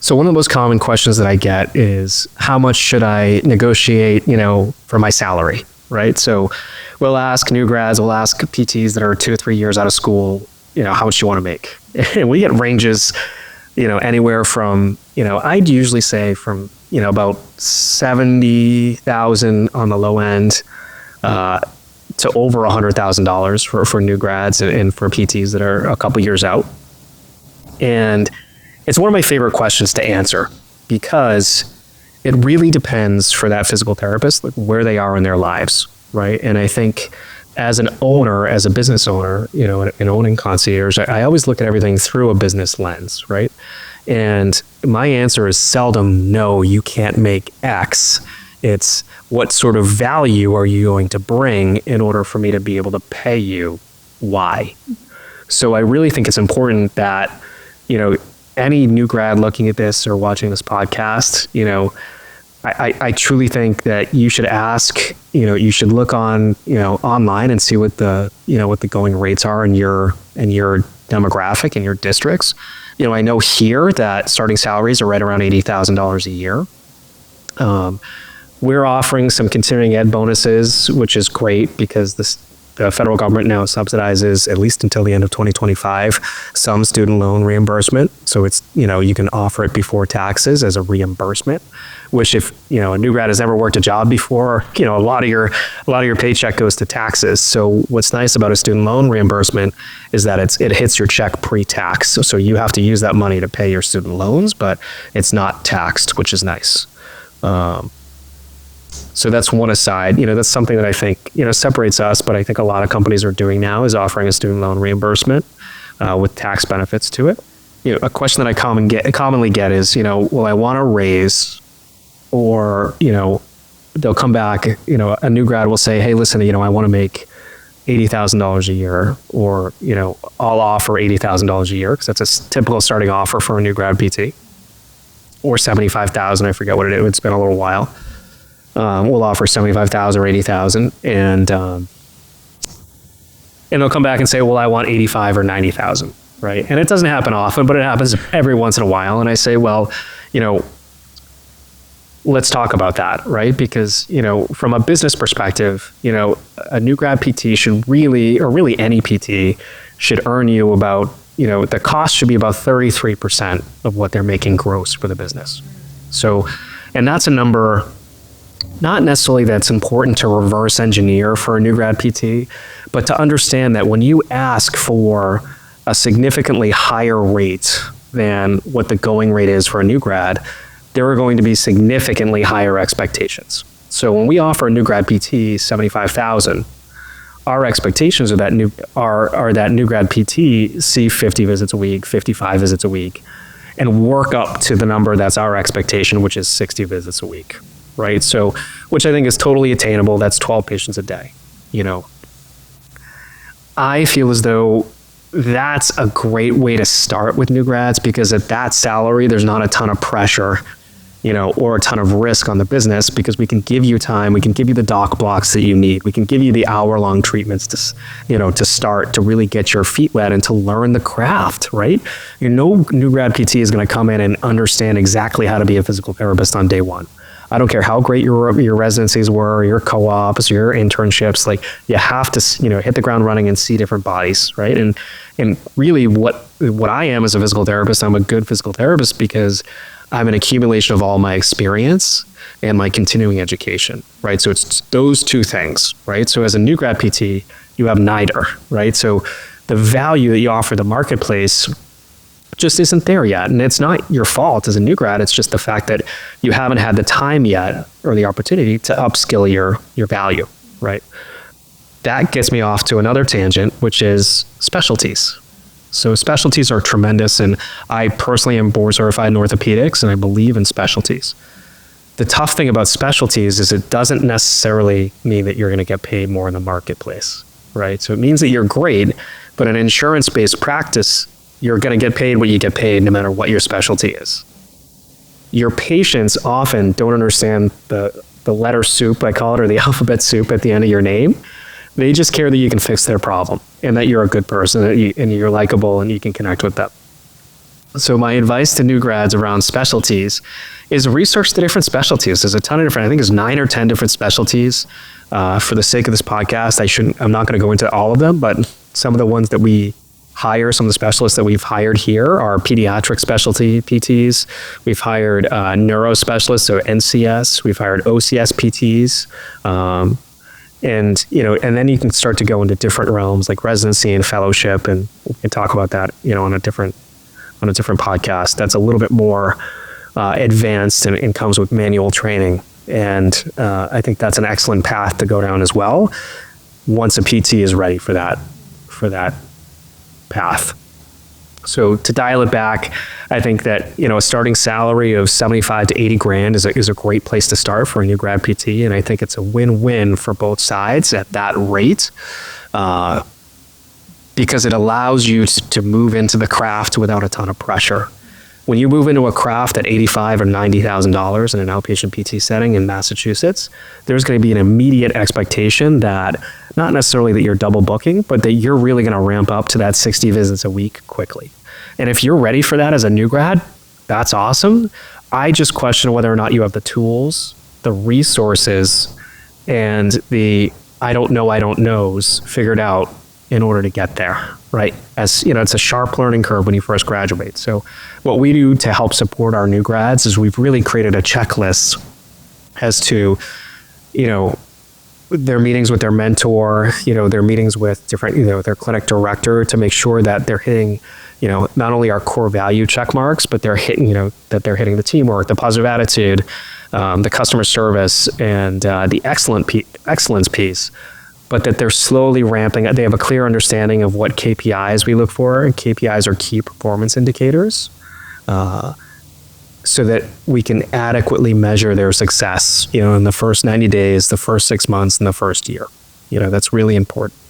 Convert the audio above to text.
So one of the most common questions that I get is, how much should I negotiate, for my salary, right? So we'll ask new grads, we'll ask PTs that are 2 to 3 years out of school, how much you want to make. And we get ranges, anywhere from, I'd usually say from, about 70,000 on the low end, to over $100,000 for new grads and for PTs that are a couple years out. And it's one of my favorite questions to answer, because it really depends for that physical therapist, like where they are in their lives, right? And I think as an owner, as a business owner, in owning Concierge, I always look at everything through a business lens, right? And my answer is seldom, no, you can't make X. It's what sort of value are you going to bring in order for me to be able to pay you Y? So I really think it's important that, any new grad looking at this or watching this podcast, I truly think that you should ask, you should look on, online and see what the going rates are in your demographic, in your districts. I know here that starting salaries are right around $80,000 a year. We're offering some continuing ed bonuses, which is great because the federal government now subsidizes, at least until the end of 2025, some student loan reimbursement. So it's, you can offer it before taxes as a reimbursement, which if, a new grad has never worked a job before, a lot of your paycheck goes to taxes. So what's nice about a student loan reimbursement is that it hits your check pre-tax. So you have to use that money to pay your student loans, but it's not taxed, which is nice. So that's one aside. That's something that I think, separates us, but I think a lot of companies are doing now is offering a student loan reimbursement with tax benefits to it. A question that I commonly get is, well, I want to raise, or, they'll come back, a new grad will say, hey, listen, I want to make $80,000 a year, or, I'll offer $80,000 a year, because that's a typical starting offer for a new grad PT, or $75,000. I forget what it is. It's been a little while. We'll offer $75,000 or $80,000, and they'll come back and say, well, I want $85,000 or $90,000, right? And it doesn't happen often, but it happens every once in a while. And I say, well, let's talk about that, right? Because, from a business perspective, a new grad PT should really, or really any PT should earn you about, the cost should be about 33% of what they're making gross for the business. So, and that's a number not necessarily that's important to reverse engineer for a new grad PT, but to understand that when you ask for a significantly higher rate than what the going rate is for a new grad, there are going to be significantly higher expectations. So when we offer a new grad PT $75,000, our expectations are that new grad PT see 50 visits a week, 55 visits a week, and work up to the number that's our expectation, which is 60 visits a week. Right? So, which I think is totally attainable. That's 12 patients a day. I feel as though that's a great way to start with new grads, because at that salary, there's not a ton of pressure, or a ton of risk on the business, because we can give you time. We can give you the doc blocks that you need. We can give you the hour-long treatments to start, to really get your feet wet and to learn the craft, right? No new grad PT is going to come in and understand exactly how to be a physical therapist on day one. I don't care how great your residencies were, your co-ops, your internships. Like, you have to hit the ground running and see different bodies, right? And really, what I am as a physical therapist, I'm a good physical therapist because I'm an accumulation of all my experience and my continuing education, right? So it's those two things, right? So as a new grad PT, you have neither, right? So the value that you offer the marketplace just isn't there yet. And it's not your fault as a new grad. It's just the fact that you haven't had the time yet or the opportunity to upskill your value, right? That gets me off to another tangent, which is specialties. So specialties are tremendous. And I personally am board certified in orthopedics, and I believe in specialties. The tough thing about specialties is it doesn't necessarily mean that you're going to get paid more in the marketplace, right? So it means that you're great, but in an insurance-based practice, you're going to get paid what you get paid no matter what your specialty is. Your patients often don't understand the letter soup, I call it, or the alphabet soup at the end of your name. They just care that you can fix their problem and that you're a good person and you're likable and you can connect with them. So my advice to new grads around specialties is research the different specialties. There's a ton of different, I think there's 9 or 10 different specialties. For the sake of this podcast, I'm not going to go into all of them, but some of the ones that we hire, some of the specialists that we've hired here are pediatric specialty PTs. We've hired neuro specialists, so NCS. We've hired OCS PTs. And then you can start to go into different realms like residency and fellowship, and we can talk about that, on a different podcast. That's a little bit more advanced and comes with manual training. And I think that's an excellent path to go down as well once a PT is ready for that path. So to dial it back, I think that, a starting salary of 75 to 80 grand is a great place to start for a new grad PT. And I think it's a win-win for both sides at that rate, because it allows you to move into the craft without a ton of pressure. When you move into a craft at $85,000 or $90,000 in an outpatient PT setting in Massachusetts, there's going to be an immediate expectation that not necessarily that you're double booking, but that you're really going to ramp up to that 60 visits a week quickly. And if you're ready for that as a new grad, that's awesome. I just question whether or not you have the tools, the resources, and the I don't knows figured out in order to get there, right? As it's a sharp learning curve when you first graduate. So what we do to help support our new grads is we've really created a checklist as to, their meetings with their mentor, their meetings with different, their clinic director to make sure that they're hitting, not only our core value check marks, but they're hitting, that they're hitting the teamwork, the positive attitude, the customer service, and the excellence piece. But that they're slowly ramping up. They have a clear understanding of what KPIs we look for, and KPIs are key performance indicators, so that we can adequately measure their success, in the first 90 days, the first 6 months, and the first year. That's really important.